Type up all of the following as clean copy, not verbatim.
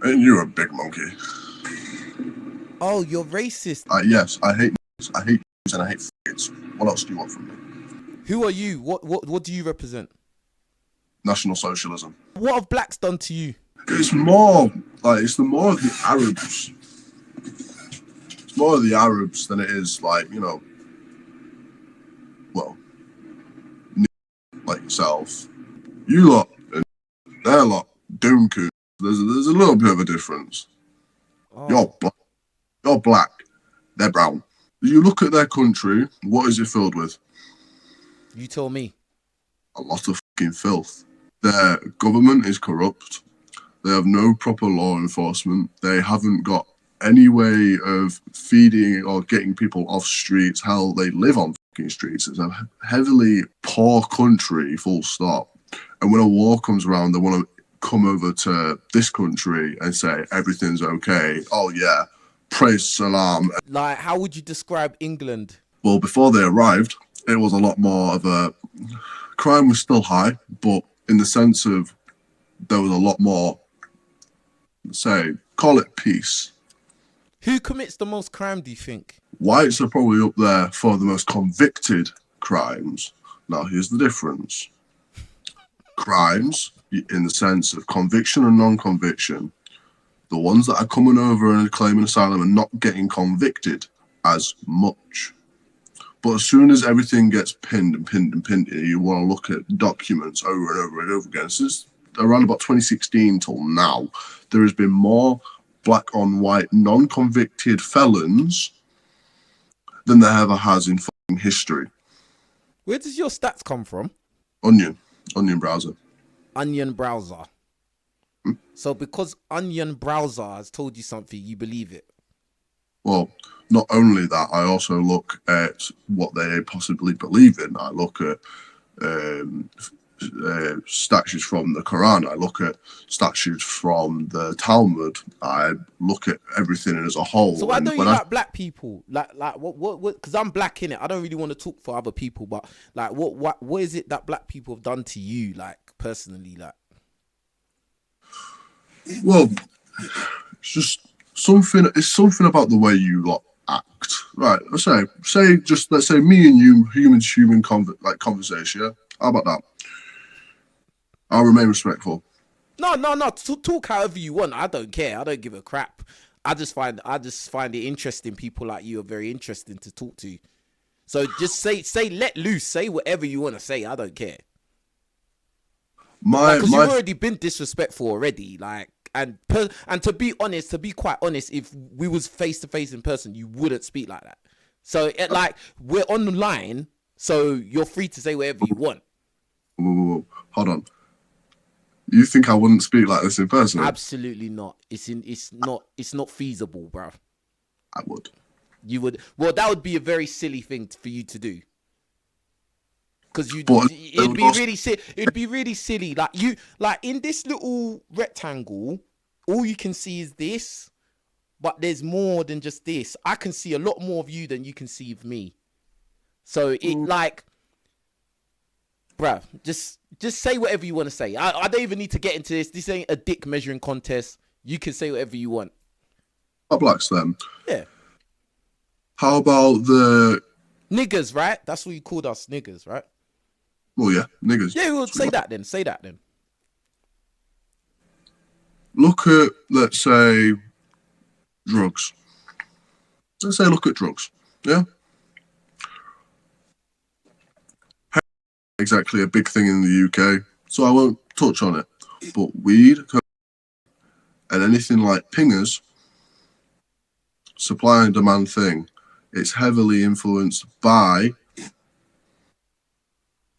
And you're a big monkey. Oh, you're racist. Yes, I hate and I hate faggots. What else do you want from me? Who are you? What do you represent? National socialism. What have blacks done to you? It's more like it's more of the Arabs. It's more of the Arabs than it is like, you know, well, like yourself. You lot and their lot, doomcoos. There's a little bit of a difference. Oh. You're black. They're brown. You look at their country. What is it filled with? You tell me. A lot of fucking filth. Their government is corrupt. They have no proper law enforcement. They haven't got any way of feeding or getting people off streets. Hell, they live on fucking streets. It's a heavily poor country, full stop. And when a war comes around, they want to come over to this country and say everything's okay. Oh yeah, praise salam. Like, how would you describe England? Well, before they arrived, it was a lot more of a... Crime was still high, but in the sense of there was a lot more, say, call it peace. Who commits the most crime, do you think? Whites are probably up there for the most convicted crimes. Now, here's the difference. Crimes, in the sense of conviction and non-conviction, the ones that are coming over and claiming asylum are not getting convicted as much. But as soon as everything gets pinned, you want to look at documents over and over and over again. Since around about 2016 till now, there has been more black on white non-convicted felons than there ever has in fucking history. Where does your stats come from? Onion browser. Onion browser. So because Onion browser has told you something, you believe it? Well, not only that, I also look at what they possibly believe in. I look at statutes from the Quran. I look at statutes from the Talmud. I look at everything as a whole. So why don't you like black people? Like what? Because I'm black in it. I don't really want to talk for other people, but like, what is it that black people have done to you, like personally, like? Well, it's just something. It's something about the way you lot act, right? Let's say me and you, human to human conversation. Yeah? How about that? I'll remain respectful. No. Talk however you want. I don't care. I don't give a crap. I just find it interesting. People like you are very interesting to talk to. So just say let loose. Say whatever you want to say. I don't care. Because you've already been disrespectful already. Like, and to be quite honest, if we was face to face in person, you wouldn't speak like that. So like, we're online, so you're free to say whatever you want. Whoa. Hold on. You think I wouldn't speak like this in person? Absolutely not. It's not feasible, bro. I would. You would. Well, that would be a very silly thing for you to do. Because it'd be really silly. Like in this little rectangle, all you can see is this, but there's more than just this. I can see a lot more of you than you can see of me. So like, bruh, just say whatever you want to say. I don't even need to get into this. This ain't a dick measuring contest. You can say whatever you want. About blacks then? Yeah. How about the niggers, right? That's what you called us, niggers, right? Well, yeah, niggers. Yeah, well, say that then. Look at, let's say, drugs. Let's say look at drugs, yeah? Exactly a big thing in the UK, so I won't touch on it. But weed and anything like pingers, supply and demand thing, it's heavily influenced by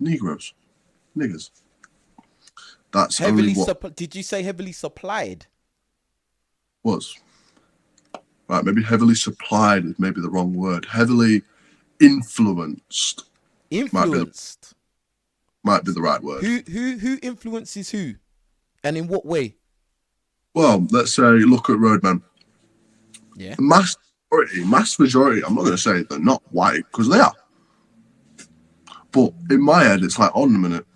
Negroes, niggers. That's heavily did you say heavily supplied? Was. Right, maybe heavily supplied is maybe the wrong word. Heavily influenced. Influenced. Might be the right word. Who influences who? And in what way? Well, let's say look at roadmen. Yeah. Mass majority, I'm not going to say they're not white, because they are. But in my head, it's like, on a minute,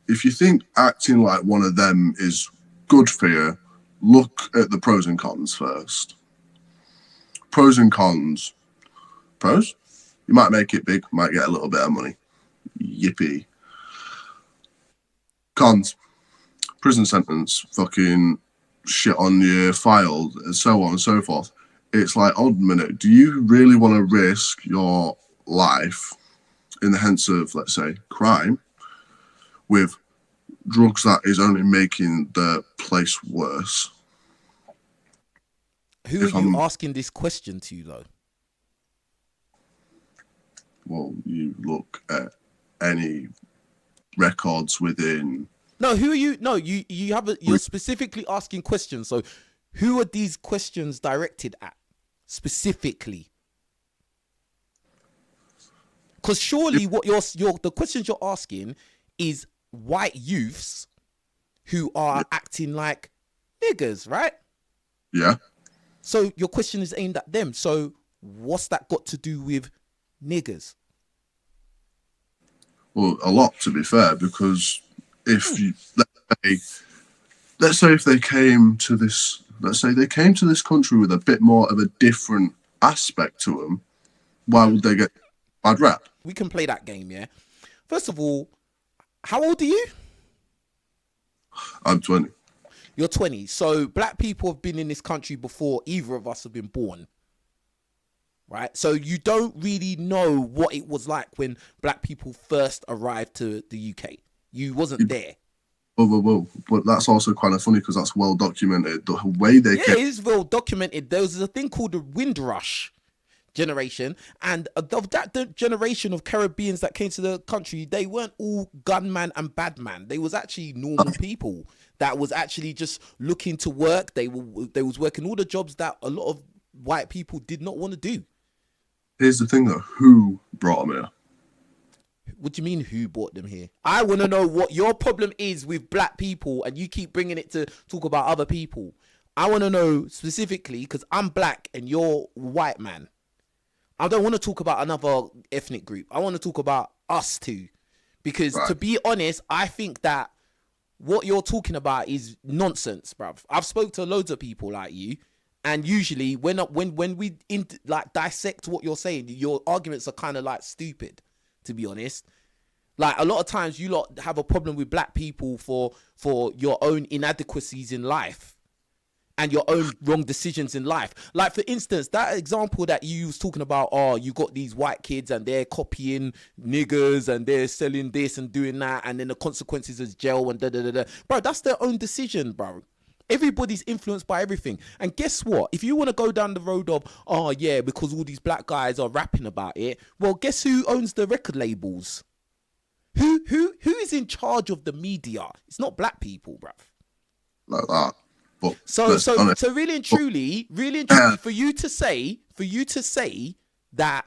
if you think acting like one of them is good for you, look at the pros and cons first. Pros and cons. Pros? You might make it big, might get a little bit of money. Yippee. Cons. Prison sentence, fucking shit on your file, and so on and so forth. It's like, hold a minute, do you really want to risk your life in the sense of, let's say, crime with drugs that is only making the place worse? Who are you asking this question to, though? Well, you look at any records within. No, who are you? No, you have you're specifically asking questions. So, who are these questions directed at specifically? Because surely what the questions you're asking is white youths who are acting like niggers, right? Yeah. So your question is aimed at them. So what's that got to do with niggers? Well, a lot, to be fair, because if you let's say if they came to this, let's say they came to this country with a bit more of a different aspect to them, why would they get bad rap? We can play that game, yeah. First of all, how old are you? I'm 20. You're 20. So black people have been in this country before either of us have been born. Right? So you don't really know what it was like when black people first arrived to the UK. You wasn't there. Whoa. But that's also kind of funny because that's well documented. The way they it is well documented. There was a thing called the Windrush generation, and of that generation of Caribbeans that came to the country, they weren't all gunman and badman. They was actually normal people that was actually just looking to work. They was working all the jobs that a lot of white people did not want to do. Here's the thing though, who brought them here? What do you mean who brought them here? I want to know what your problem is with black people, and you keep bringing it to talk about other people. I want to know specifically, because I'm black and you're white man. I don't want to talk about another ethnic group. I want to talk about us two. Because to be honest, I think that what you're talking about is nonsense, bruv. I've spoke to loads of people like you, and usually when we dissect what you're saying, your arguments are kind of like stupid, to be honest. Like a lot of times you lot have a problem with black people for your own inadequacies in life. And your own wrong decisions in life. Like, for instance, that example that you was talking about, you got these white kids and they're copying niggers and they're selling this and doing that, and then the consequences is jail and da-da-da-da. Bro, that's their own decision, bro. Everybody's influenced by everything. And guess what? If you want to go down the road of, because all these black guys are rapping about it, well, guess who owns the record labels? Who is in charge of the media? It's not black people, bruv. Like that. But so really and truly, for you to say that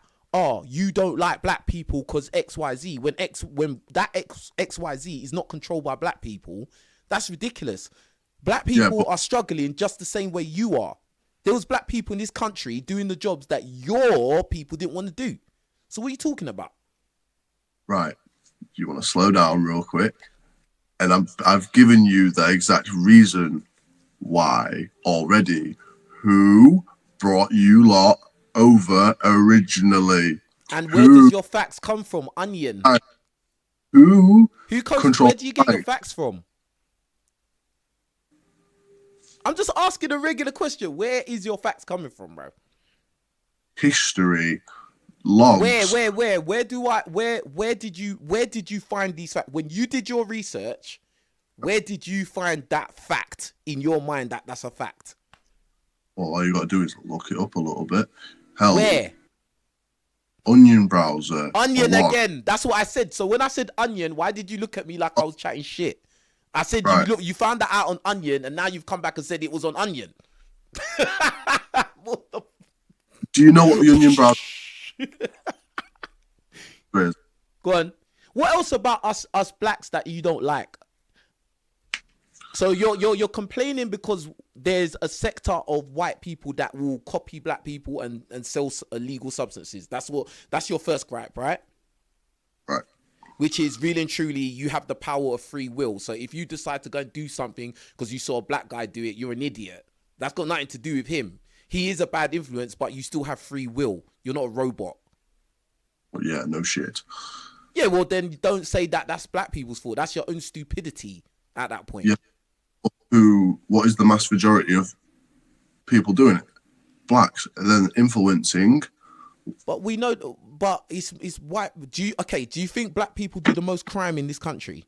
you don't like black people because XYZ, when that XYZ is not controlled by black people, that's ridiculous. Black people are struggling just the same way you are. There was black people in this country doing the jobs that your people didn't want to do. So what are you talking about? Right. You want to slow down real quick, and I've given you the exact reason why already. Who brought you lot over originally? And where does your facts come from, Onion? Who where do you get your facts from? I'm just asking a regular question. Where is your facts coming from, bro? History, logs. Where did you find these facts? When you did your research, where did you find that fact in your mind that that's a fact? Well, all you got to do is look it up a little bit. Hell, where? Onion browser. Onion again. That's what I said. So when I said Onion, why did you look at me like I was chatting shit? I said, you found that out on Onion, and now you've come back and said it was on Onion. Do you know what the Onion browser is? Go on. What else about us blacks that you don't like? So you're complaining because there's a sector of white people that will copy black people and sell illegal substances. That's your first gripe, right? Right. which is really and truly you have the power of free will. So if you decide to go and do something because you saw a black guy do it, you're an idiot. That's got nothing to do with him. He is a bad influence, but you still have free will. You're not a robot. Well, yeah, no shit. Yeah, well then don't say that that's black people's fault. That's your own stupidity at that point. Yeah. What is the mass majority of people doing it? Blacks, and then influencing. But we know, but it's white. Do you think black people do the most crime in this country?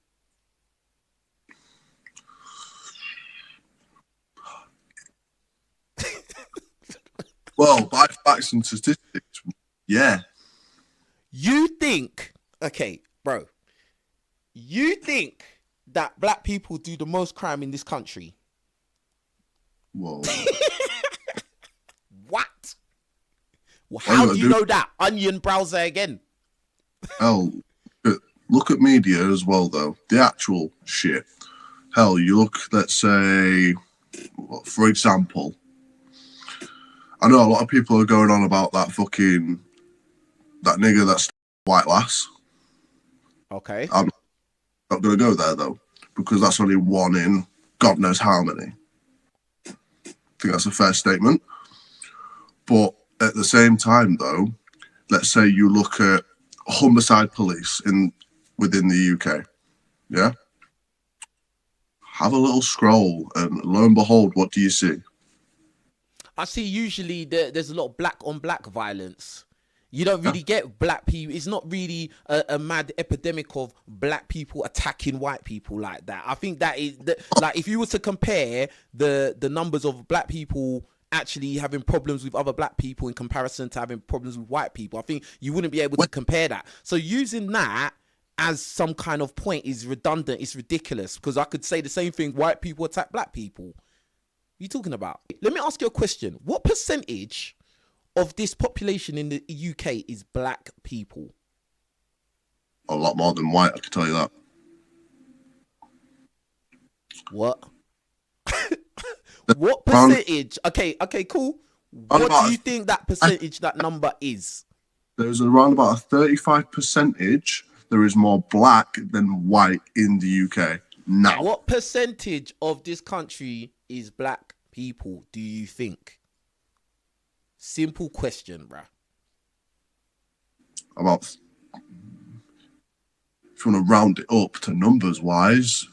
Well, by facts and statistics, yeah. You think, okay, bro, you think that black people do the most crime in this country? Whoa. What? Well, how do you know that? Onion browser again. Hell, look at media as well, though. The actual shit. Hell, you look, let's say, for example, I know a lot of people are going on about that nigger that's white lass. Okay. I'm not going to go there, though, because that's only one in God knows how many. I think that's a fair statement. But at the same time, though, let's say you look at homicide police within the UK, yeah? Have a little scroll, and lo and behold, what do you see? I see usually there's a lot of black on black violence. You don't really get black people. It's not really a mad epidemic of black people attacking white people like that. I think that is like if you were to compare the numbers of black people actually having problems with other black people in comparison to having problems with white people, I think you wouldn't be able to compare that. So using that as some kind of point is redundant. It's ridiculous because I could say the same thing. White people attack black people. What are you talking about? Let me ask you a question. What percentage of this population in the UK is black people? A lot more than white, I can tell you that. What? What percentage? Okay, cool. What do you think that percentage, that number is? There's around about a 35%. There is more black than white in the UK now. What percentage of this country is black people, do you think? Simple question, bruh. About, if you want to round it up to numbers wise,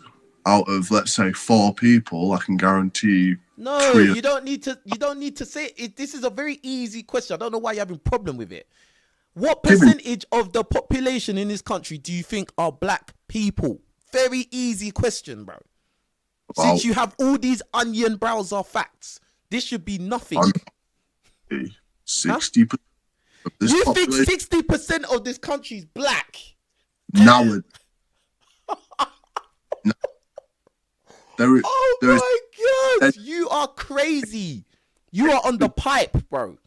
out of let's say 4 people, I can guarantee. No, you don't need to say it. This is a very easy question. I don't know why you're having a problem with it. What percentage of the population in this country do you think are black people? Very easy question, bro. Since you have all these onion browser facts, this should be nothing. 60%. Huh? You think 60% of this country is black? Now, no. Oh my God! You are crazy. You are on the pipe, bro.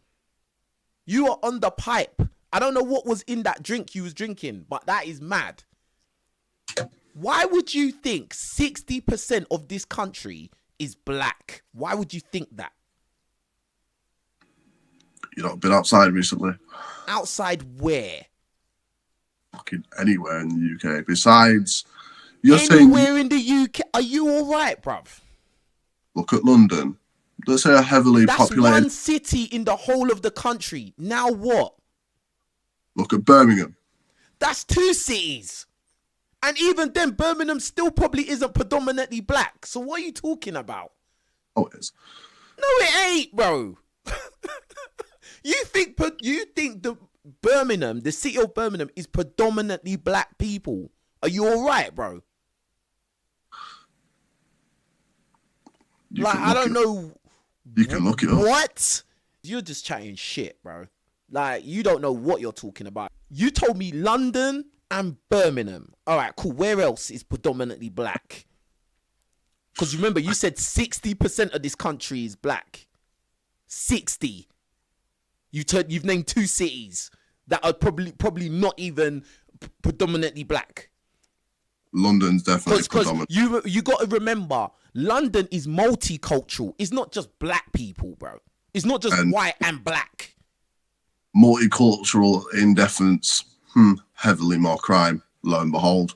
You are on the pipe. I don't know what was in that drink you was drinking, but that is mad. Why would you think 60% of this country is black? Why would you think that? You not been outside recently? Outside where? Fucking anywhere in the UK. Besides, you're anywhere saying, in the UK. Are you all right, bruv? Look at London. Let's say a heavily populated. That's one city in the whole of the country. Now what? Look at Birmingham. That's 2 cities. And even then, Birmingham still probably isn't predominantly black. So what are you talking about? Oh, it is. No, it ain't, bro. You think the Birmingham, the city of Birmingham, is predominantly black people? Are you all right, bro? Like, I don't know. You can look it up. What? You're just chatting shit, bro. Like, you don't know what you're talking about. You told me London and Birmingham. All right, cool. Where else is predominantly black? Because remember, you said 60% of this country is black. 60. You've named 2 cities that are probably not even predominantly black. London's definitely predominant. You got to remember, London is multicultural. It's not just black people, bro. It's not just white and black. Multicultural, indefinite, heavily more crime. lo and behold.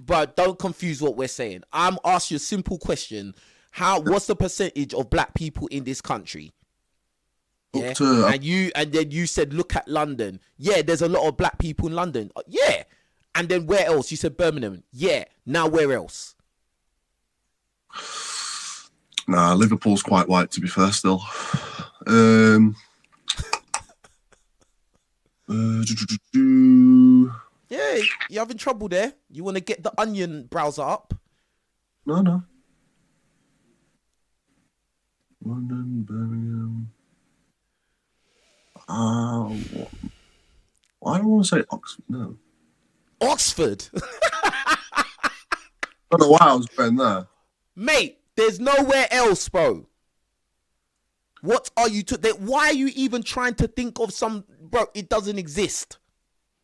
But don't confuse what we're saying. I'm asking you a simple question. What's the percentage of black people in this country? Yeah. Up to, And then you said, look at London. Yeah, there's a lot of black people in London. Yeah. And then where else? You said Birmingham. Yeah. Now where else? Nah, Liverpool's quite white, to be fair, still. Yeah, you're having trouble there. You want to get the Onion browser up? No. London, Birmingham. Why do I want to say Oxford? No. Oxford? I don't know why I was going there. Mate, there's nowhere else, bro. What are you why are you even trying to think of some, bro? It doesn't exist.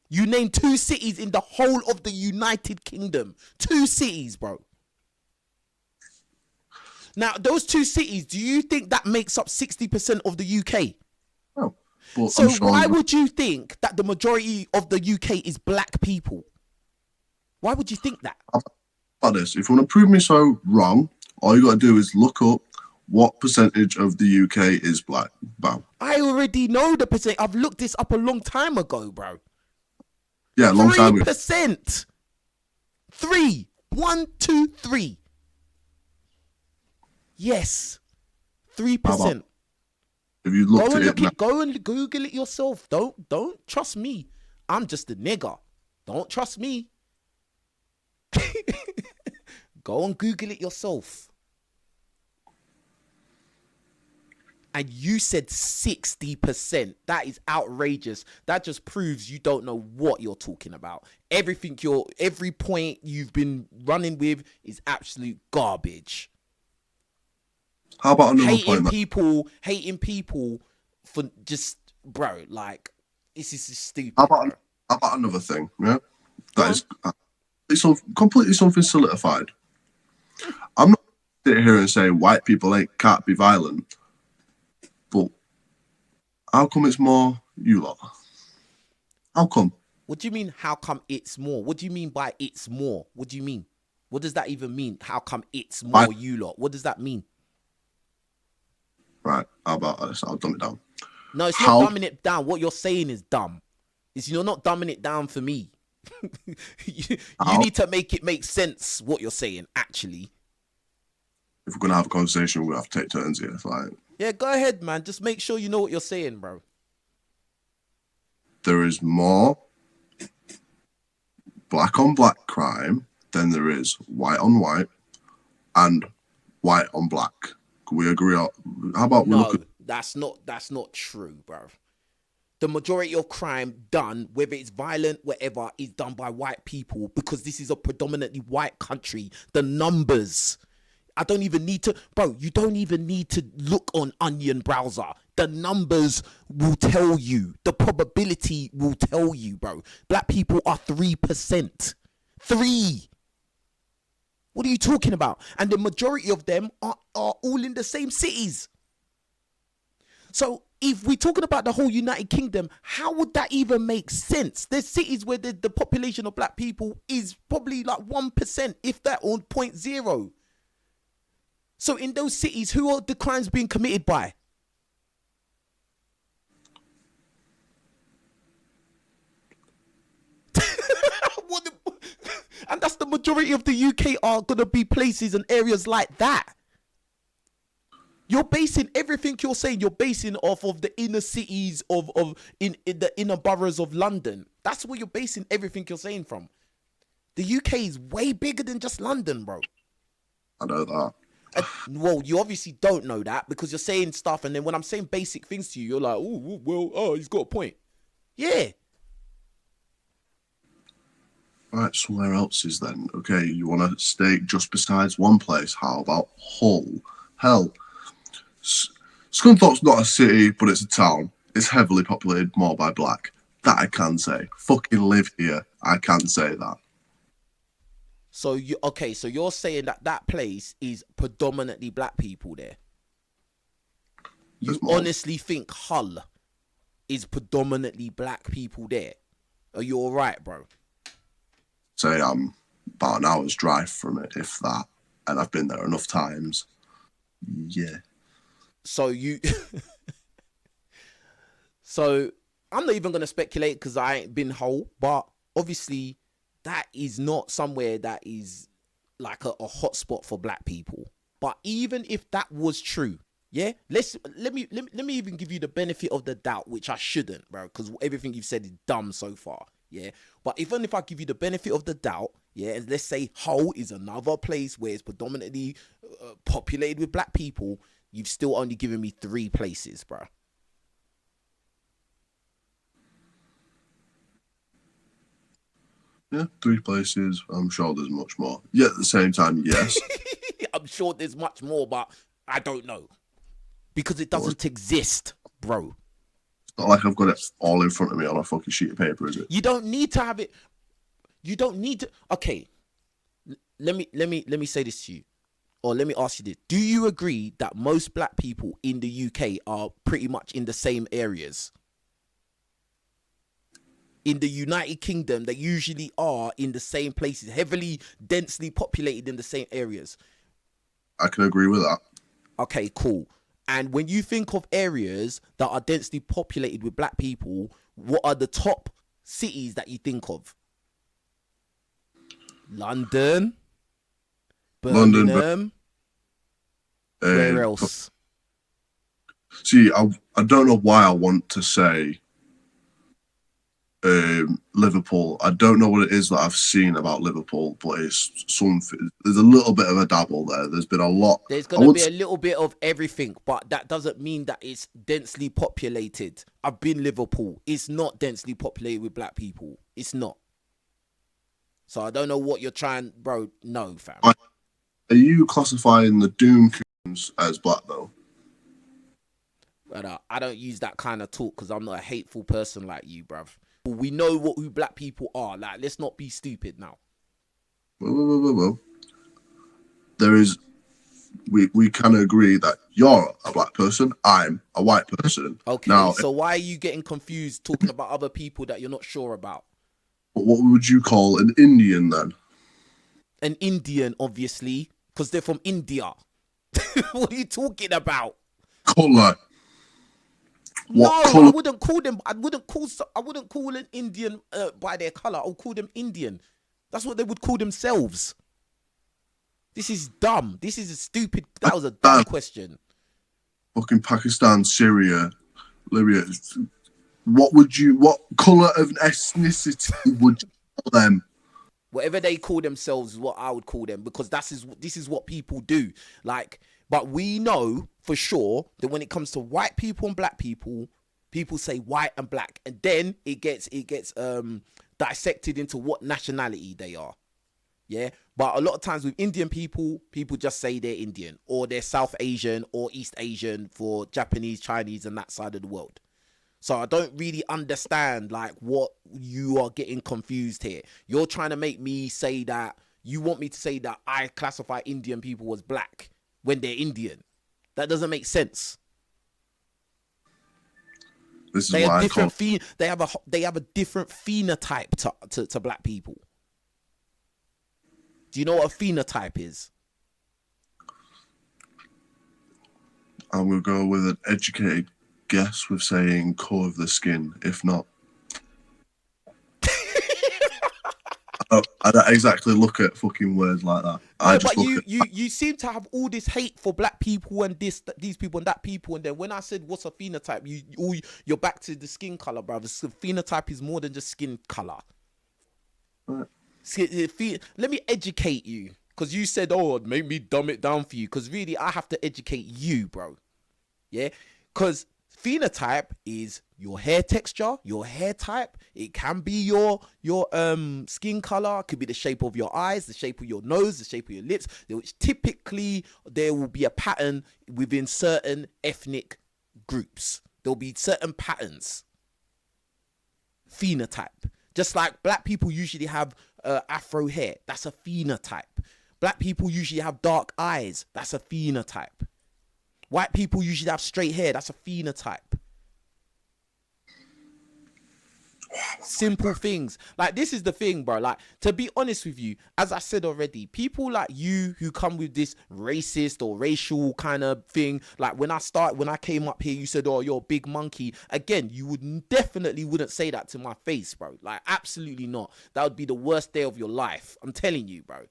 You named 2 cities in the whole of the United Kingdom. 2 cities, bro. Now, those 2 cities, do you think that makes up 60% of the UK? Oh, but so why would you think that the majority of the UK is black people? Why would you think that? About this, if you want to prove me so wrong, all you got to do is look up what percentage of the UK is black. Bam. I already know the percent. I've looked this up a long time ago, bro. Yeah, a long time ago. 3%. 3. 1, 2, 3. Yes. 3%. If you looked at it, go and Google it yourself. Don't trust me. I'm just a nigger. Don't trust me. Go and Google it yourself. And you said 60%. That is outrageous. That just proves you don't know what you're talking about. Every point you've been running with is absolute garbage. How about another point? Hating people for just, bro, like, this is just stupid. How about another thing? Yeah, that is it's completely something solidified. I'm not sitting here and saying white people can't be violent, but how come it's more you lot? How come? What do you mean? How come it's more? What do you mean by it's more? What do you mean? What does that even mean? How come it's more you lot? What does that mean? Right, how about this? I'll dumb it down. No, it's not dumbing it down. What you're saying is dumb. You're not dumbing it down for me. you need to make it make sense what you're saying, actually. If we're going to have a conversation, we'll have to take turns here. Like, yeah, go ahead, man. Just make sure you know what you're saying, bro. There is more black on black crime than there is white on white and white on black. Can we agree on? How about we look at... that's not true, bro. The majority of crime done, whether it's violent, whatever, is done by white people because this is a predominantly white country. The numbers, I don't even need to, bro, you don't even need to look on Onion browser. The numbers will tell you. The probability will tell you, bro. Black people are 3%. 3. What are you talking about? And the majority of them are all in the same cities. So if we're talking about the whole United Kingdom, how would that even make sense? There's cities where the population of black people is probably like 1%, if that, or 0.0. So in those cities, who are the crimes being committed by? And that's the majority of the UK are going to be places and areas like that. You're basing everything you're saying, you're basing off of the inner cities in the inner boroughs of London. That's where you're basing everything you're saying from. The UK is way bigger than just London, bro. I know that. Well, you obviously don't know that because you're saying stuff, and then when I'm saying basic things to you, you're like, oh, he's got a point. Yeah. Right, somewhere else is then. Okay, you want to stay just besides one place. How about Hull? Hell, Scunthorpe's not a city, but it's a town. It's heavily populated more by black. That I can say. Fucking live here. I can say that. So you're saying that place is predominantly black people there? You honestly think Hull is predominantly black people there? Are you all right, bro? say I'm about an hour's drive from it, if that, and I've been there enough times. Yeah. So so I'm not even gonna speculate because I ain't been whole, but obviously that is not somewhere that is like a hotspot for black people. But even if that was true, yeah, let me even give you the benefit of the doubt, which I shouldn't, bro, because everything you've said is dumb so far, yeah. But even if I give you the benefit of the doubt, yeah, and let's say Hull is another place where it's predominantly populated with black people, you've still only given me 3 places, bro. Yeah, 3 places. I'm sure there's much more. Yeah, at the same time, yes. I'm sure there's much more, but I don't know because it doesn't exist, bro. It's not like I've got it all in front of me on a fucking sheet of paper, is it? You don't need to have it. You don't need to. Okay, let me say this to you, or let me ask you this: do you agree that most black people in the UK are pretty much in the same areas? In the United Kingdom, they usually are in the same places, heavily, densely populated in the same areas. I can agree with that. Okay, cool. And when you think of areas that are densely populated with black people, what are the top cities that you think of? London, Birmingham. Where else? See, I don't know why I want to say Liverpool. I don't know what it is that I've seen about Liverpool, but it's something. There's a little bit of a dabble there. There's been a lot. There's gonna be a little bit of everything, but that doesn't mean that it's densely populated. I've been Liverpool. It's not densely populated with black people. It's not. So I don't know what you're trying, bro. No, fam. Are you classifying the Doom Coons as black though? But I don't use that kind of talk because I'm not a hateful person like you, bruv. We know who black people are. Like, let's not be stupid now. Well. There is. We can agree that you're a black person. I'm a white person. Okay. Now, so why are you getting confused talking about other people that you're not sure about? But what would you call an Indian then? An Indian, obviously, because they're from India. What are you talking about? Color. I wouldn't call them. I wouldn't call an Indian by their color. I would call them Indian. That's what they would call themselves. This is dumb. This is a stupid. That was a dumb question. Fucking Pakistan, Syria, Libya. What color of ethnicity would you call them? Whatever they call themselves is what I would call them, because this is what people do. Like, but we know for sure that when it comes to white people and black people, people say white and black, and then it gets dissected into what nationality they are. Yeah, but a lot of times with Indian people just say they're Indian, or they're South Asian or East Asian for Japanese, Chinese, and that side of the world. So I don't really understand like what you are getting confused here. You're trying to make me say that you want me to say that I classify Indian people as black when they're Indian. That doesn't make sense. This is why they have a different phenotype to black people. Do you know what a phenotype is? I'm going to go with an educated guess with saying colour of the skin, if not. I don't exactly look at fucking words like that. But you seem to have all this hate for black people and these people and that people, and then when I said what's a phenotype, you're back to the skin color, brother. So phenotype is more than just skin color. Right. Let me educate you, because you said, "Oh, make me dumb it down for you," because really I have to educate you, bro. Yeah, because phenotype is your hair texture, your hair type. It can be your skin color. It could be the shape of your eyes, the shape of your nose, the shape of your lips. Which typically there will be a pattern within certain ethnic groups. There'll be certain patterns. Phenotype. Just like black people usually have afro hair. That's a phenotype. Black people usually have dark eyes. That's a phenotype. White people usually have straight hair. That's a phenotype. Simple things. Like, this is the thing, bro. Like, to be honest with you, as I said already, people like you who come with this racist or racial kind of thing, like when I came up here, you said, oh, you're a big monkey. Again, you definitely wouldn't say that to my face, bro. Like, absolutely not. That would be the worst day of your life. I'm telling you, bro.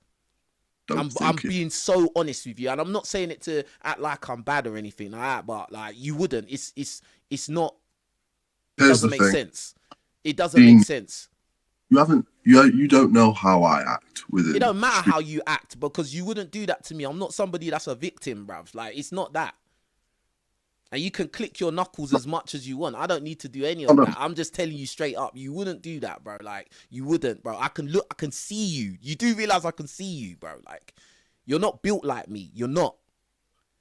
I'm being so honest with you, and I'm not saying it to act like I'm bad or anything like that, but like, you wouldn't. It's not. It doesn't make sense. It doesn't make sense. You don't know how I act with it. It don't matter how you act, because you wouldn't do that to me. I'm not somebody that's a victim, bruv. Like, it's not that. And you can click your knuckles as much as you want. I don't need to do any of that. I'm just telling you straight up. You wouldn't do that, bro. Like, you wouldn't, bro. I can see you. You do realize I can see you, bro. Like, you're not built like me. You're not.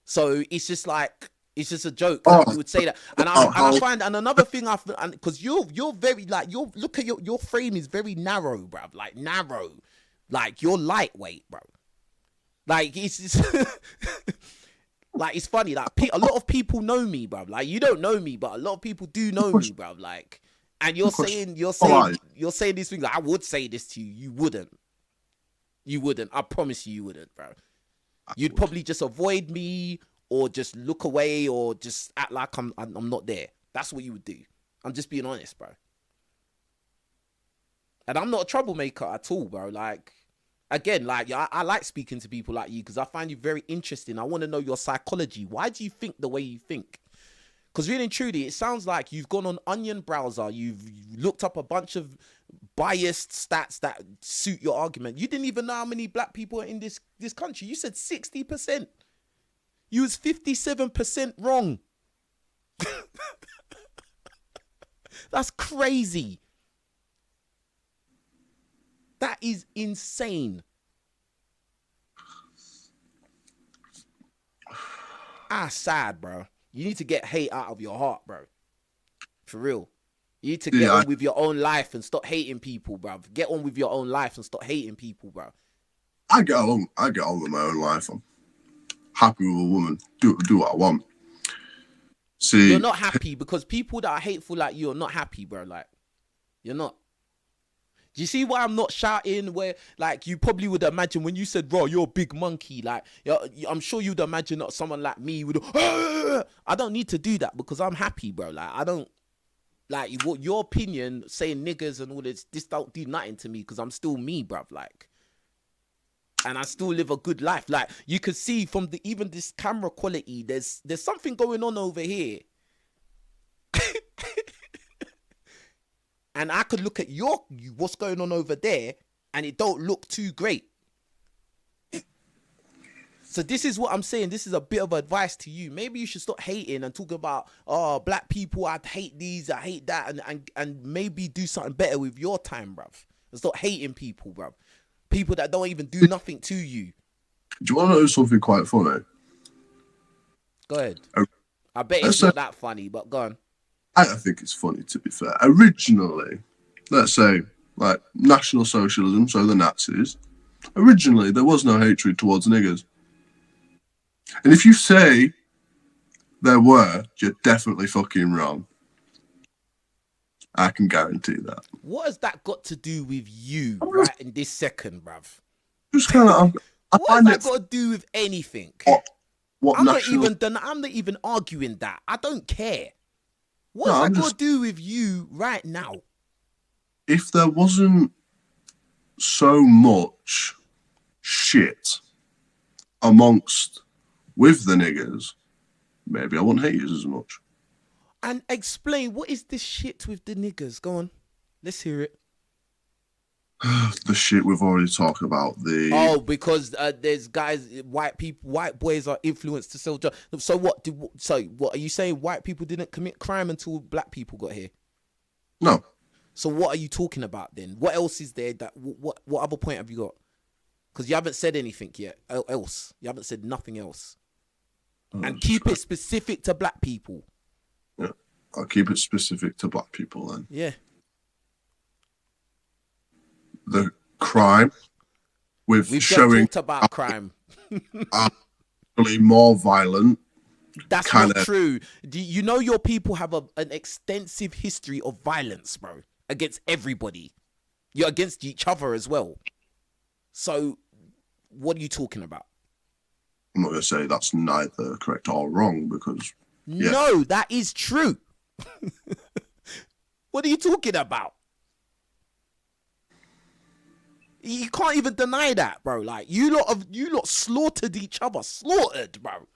So it's just like, it's just a joke. You would say that. And I find, and another thing, because you're very, like, look at your frame is very narrow, bro. Like, narrow. Like, you're lightweight, bro. Like, it's like, it's funny. Like, a lot of people know me, bro. Like, you don't know me, but a lot of people do know me, bro. Like, and you're saying these things. Like, I would say this to you. You wouldn't. You wouldn't. I promise you wouldn't, bro. You'd probably just avoid me, or just look away, or just act like I'm not there. That's what you would do. I'm just being honest, bro. And I'm not a troublemaker at all, bro. Like, again, like, I like speaking to people like you, because I find you very interesting. I want to know your psychology. Why do you think the way you think? Because really and truly, it sounds like you've gone on Onion browser, you've looked up a bunch of biased stats that suit your argument. You didn't even know how many black people are in this country. You said 60%. You was 57% wrong. That's crazy. That is insane. Sad, bro. You need to get hate out of your heart, bro. For real. You need to get on with your own life and stop hating people, bro. Get on with your own life and stop hating people, bro. I get on with my own life. I'm happy with a woman. Do what I want. See, you're not happy because people that are hateful like you are not happy, bro. Like, you're not. Do you see why I'm not shouting? Where, like, you probably would imagine when you said, bro, you're a big monkey. Like, I'm sure you'd imagine that someone like me would. I don't need to do that because I'm happy, bro. Like, I don't. Like, what your opinion, saying niggers and all this don't do nothing to me because I'm still me, bro. Like, and I still live a good life. Like, you could see from even this camera quality, there's something going on over here. And I could look at what's going on over there, and it don't look too great. So this is what I'm saying. This is a bit of advice to you. Maybe you should stop hating and talk about, oh, black people, I hate these, I hate that, and maybe do something better with your time, bruv. And stop hating people, bruv. People that don't even do nothing to you. Do you want to know something quite funny? Go ahead. I bet it's not that funny, but go on. I think it's funny, to be fair. Originally, let's say, like, National Socialism, so the Nazis, originally there was no hatred towards niggers. And if you say there were, you're definitely fucking wrong. I can guarantee that. What has that got to do with you right in this second, bruv? Just kind of. What has that got to do with anything? I'm not even arguing that. I don't care. What's that got to do with you right now? If there wasn't so much shit with the niggers, maybe I wouldn't hate you as much. And explain, what is this shit with the niggers? Go on. Let's hear it. The shit we've already talked about. Because there's guys, white boys are influenced to sell drugs. So what are you saying? White people didn't commit crime until black people got here? No. So what are you talking about then? What else is there? What other point have you got? Because you haven't said anything yet. Else, you haven't said nothing else. And keep it specific to black people. Yeah, I'll keep it specific to black people then. Yeah. The crime we've showing just talked about crime actually more violent. That's not true. You know your people have an extensive history of violence, bro. against everybody. You're against each other as well. So what are you talking about? I'm not going to say that's neither correct or wrong because... Yeah. No, that is true. What are you talking about? You can't even deny that, bro. Like, you lot slaughtered each other. Slaughtered, bro.